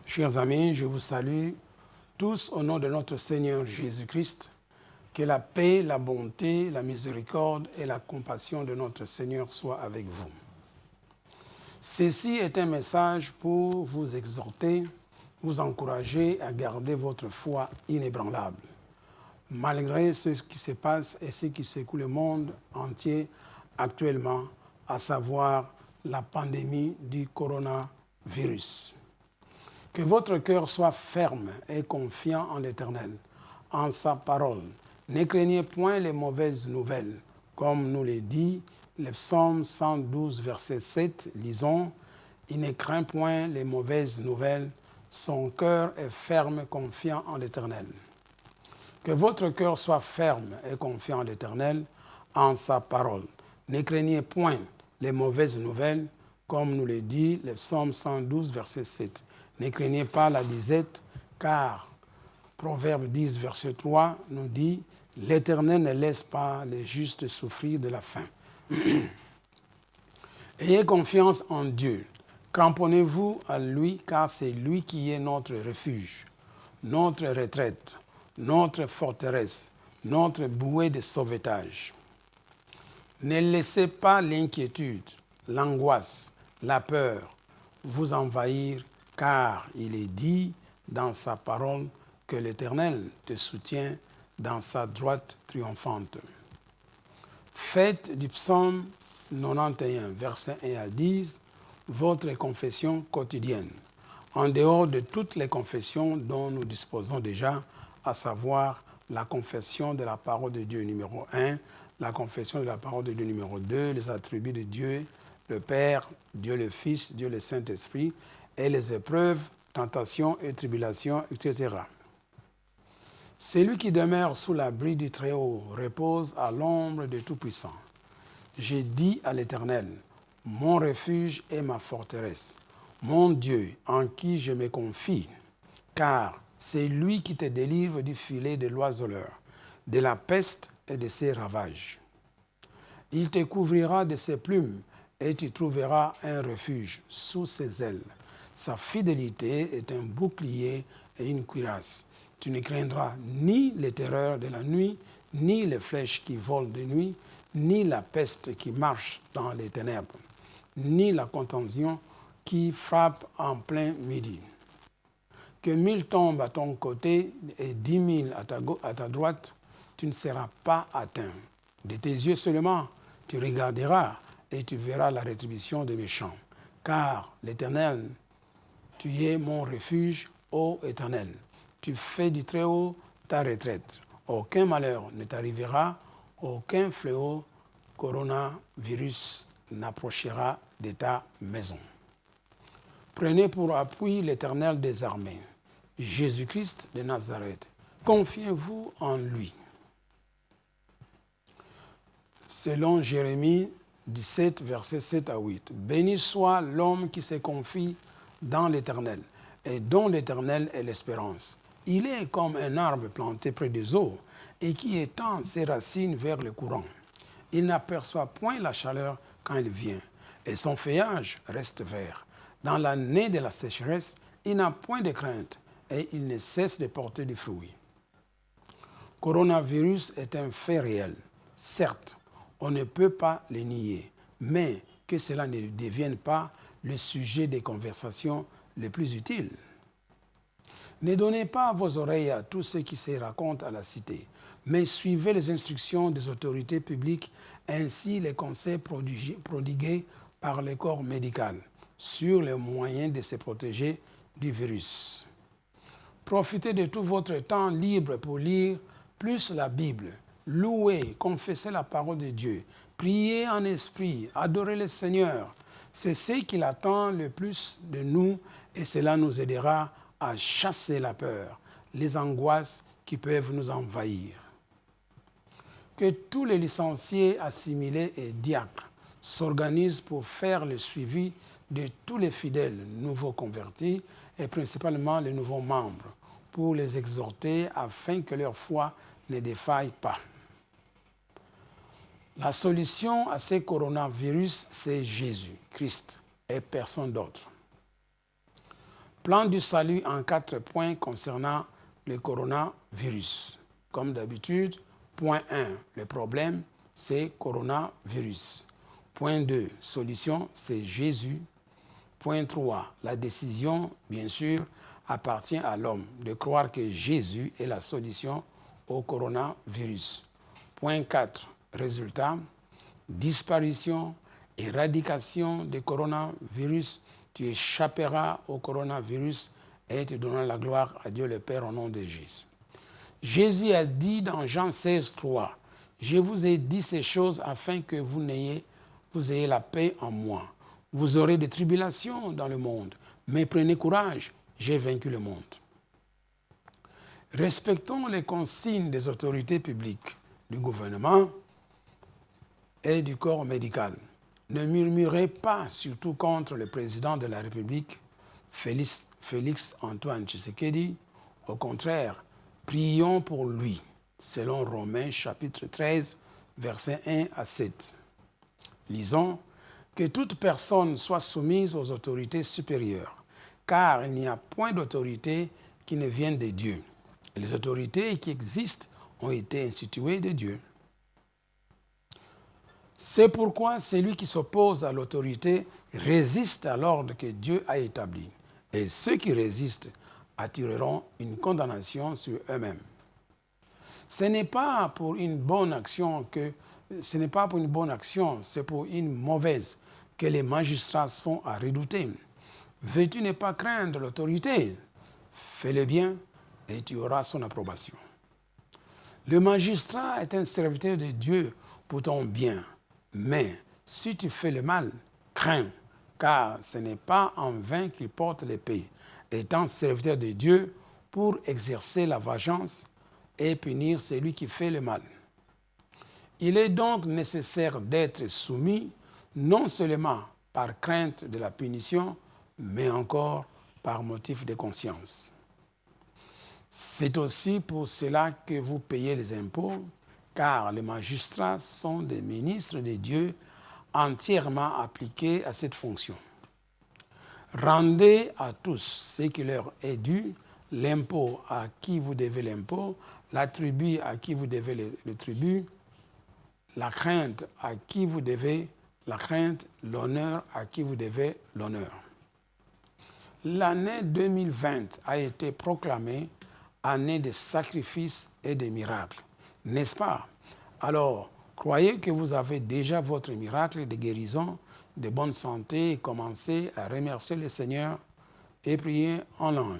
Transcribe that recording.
Chers amis, je vous salue tous au nom de notre Seigneur Jésus-Christ. Que la paix, la bonté, la miséricorde et la compassion de notre Seigneur soient avec vous. Ceci est un message pour vous exhorter, vous encourager à garder votre foi inébranlable, malgré ce qui se passe et ce qui secoue le monde entier actuellement, à savoir la pandémie du coronavirus. Que votre cœur soit ferme et confiant en l'Éternel, en sa parole. Ne craignez point les mauvaises nouvelles. Comme nous le dit le psaume 112, verset 7, lisons « Il ne craint point les mauvaises nouvelles, son cœur est ferme, confiant en l'Éternel. » Que votre cœur soit ferme et confiant en l'Éternel, en sa parole. Ne craignez point les mauvaises nouvelles, comme nous le dit le psaume 112, verset 7. Ne craignez pas la disette, car Proverbe 10, verset 3 nous dit « L'Éternel ne laisse pas les justes souffrir de la faim. » Ayez confiance en Dieu. Cramponnez-vous à lui, car c'est lui qui est notre refuge, notre retraite, notre forteresse, notre bouée de sauvetage. Ne laissez pas l'inquiétude, l'angoisse, la peur vous envahir, car il est dit dans sa parole que l'Éternel te soutient dans sa droite triomphante. Faites du psaume 91, versets 1 à 10, votre confession quotidienne, en dehors de toutes les confessions dont nous disposons déjà, à savoir la confession de la parole de Dieu numéro 1, la confession de la parole de Dieu numéro 2, les attributs de Dieu, le Père, Dieu le Fils, Dieu le Saint-Esprit, et les épreuves, tentations et tribulations, etc. Celui qui demeure sous l'abri du Très-Haut repose à l'ombre du Tout-Puissant. J'ai dit à l'Éternel, mon refuge et ma forteresse, mon Dieu en qui je me confie, car c'est lui qui te délivre du filet de l'oiseleur, de la peste et de ses ravages. Il te couvrira de ses plumes et tu trouveras un refuge sous ses ailes. Sa fidélité est un bouclier et une cuirasse. Tu ne craindras ni les terreurs de la nuit, ni les flèches qui volent de nuit, ni la peste qui marche dans les ténèbres, ni la contagion qui frappe en plein midi. Que 1000 tombent à ton côté et 10 000 à ta droite, tu ne seras pas atteint. De tes yeux seulement, tu regarderas et tu verras la rétribution des méchants. Car l'Éternel, tu es mon refuge, ô Éternel. Tu fais du Très-Haut ta retraite. Aucun malheur ne t'arrivera, aucun fléau coronavirus n'approchera de ta maison. Prenez pour appui l'Éternel des armées, Jésus-Christ de Nazareth. Confiez-vous en lui. Selon Jérémie 17, versets 7 à 8. Béni soit l'homme qui se confie dans l'Éternel et dont l'Éternel est l'espérance. Il est comme un arbre planté près des eaux et qui étend ses racines vers le courant. Il n'aperçoit point la chaleur quand elle vient et son feuillage reste vert. Dans l'année de la sécheresse, il n'a point de crainte et il ne cesse de porter des fruits. Coronavirus est un fait réel. Certes, on ne peut pas le nier, mais que cela ne devienne pas le sujet des conversations les plus utiles. Ne donnez pas vos oreilles à tout ce qui se raconte à la cité, mais suivez les instructions des autorités publiques ainsi les conseils prodigués par le corps médical sur les moyens de se protéger du virus. Profitez de tout votre temps libre pour lire plus la Bible, louer, confesser la parole de Dieu, prier en esprit, adorer le Seigneur. C'est ce qu'il attend le plus de nous et cela nous aidera à chasser la peur, les angoisses qui peuvent nous envahir. Que tous les licenciés, assimilés et diacres s'organisent pour faire le suivi de tous les fidèles nouveaux convertis et principalement les nouveaux membres, pour les exhorter afin que leur foi ne défaille pas. La solution à ce coronavirus, c'est Jésus-Christ et personne d'autre. Plan du salut en 4 points concernant le coronavirus. Comme d'habitude, point 1, le problème, c'est coronavirus. Point 2, solution, c'est Jésus. Point 3, la décision, bien sûr, appartient à l'homme de croire que Jésus est la solution au coronavirus. Point 4, résultat, disparition, éradication du coronavirus. Tu échapperas au coronavirus et tu donneras la gloire à Dieu le Père au nom de Jésus. Jésus a dit dans Jean 16, 3, « Je vous ai dit ces choses afin que vous ayez la paix en moi. Vous aurez des tribulations dans le monde, mais prenez courage, j'ai vaincu le monde. » Respectons les consignes des autorités publiques, du gouvernement et du corps médical. Ne murmurez pas, surtout contre le président de la République, Félix Antoine Tshisekedi. Au contraire, prions pour lui, selon Romains chapitre 13, versets 1 à 7. Lisons, « Que toute personne soit soumise aux autorités supérieures, car il n'y a point d'autorité qui ne vienne de Dieu. Et les autorités qui existent ont été instituées de Dieu. C'est pourquoi celui qui s'oppose à l'autorité résiste à l'ordre que Dieu a établi. Et ceux qui résistent attireront une condamnation sur eux-mêmes. Ce n'est pas pour une bonne action, c'est pour une mauvaise que les magistrats sont à redouter. Veux-tu ne pas craindre l'autorité? Fais-le bien et tu auras son approbation. Le magistrat est un serviteur de Dieu pour ton bien. Mais si tu fais le mal, crains, car ce n'est pas en vain qu'il porte l'épée, étant serviteur de Dieu pour exercer la vengeance et punir celui qui fait le mal. Il est donc nécessaire d'être soumis, non seulement par crainte de la punition, mais encore par motif de conscience. C'est aussi pour cela que vous payez les impôts, car les magistrats sont des ministres de Dieu entièrement appliqués à cette fonction. Rendez à tous ce qui leur est dû, l'impôt à qui vous devez l'impôt, la tribu à qui vous devez le tribut, la crainte à qui vous devez la crainte, l'honneur à qui vous devez l'honneur. L'année 2020 a été proclamée année de sacrifices et de miracles. N'est-ce pas? Alors, croyez que vous avez déjà votre miracle de guérison, de bonne santé et commencez à remercier le Seigneur et prier en langue.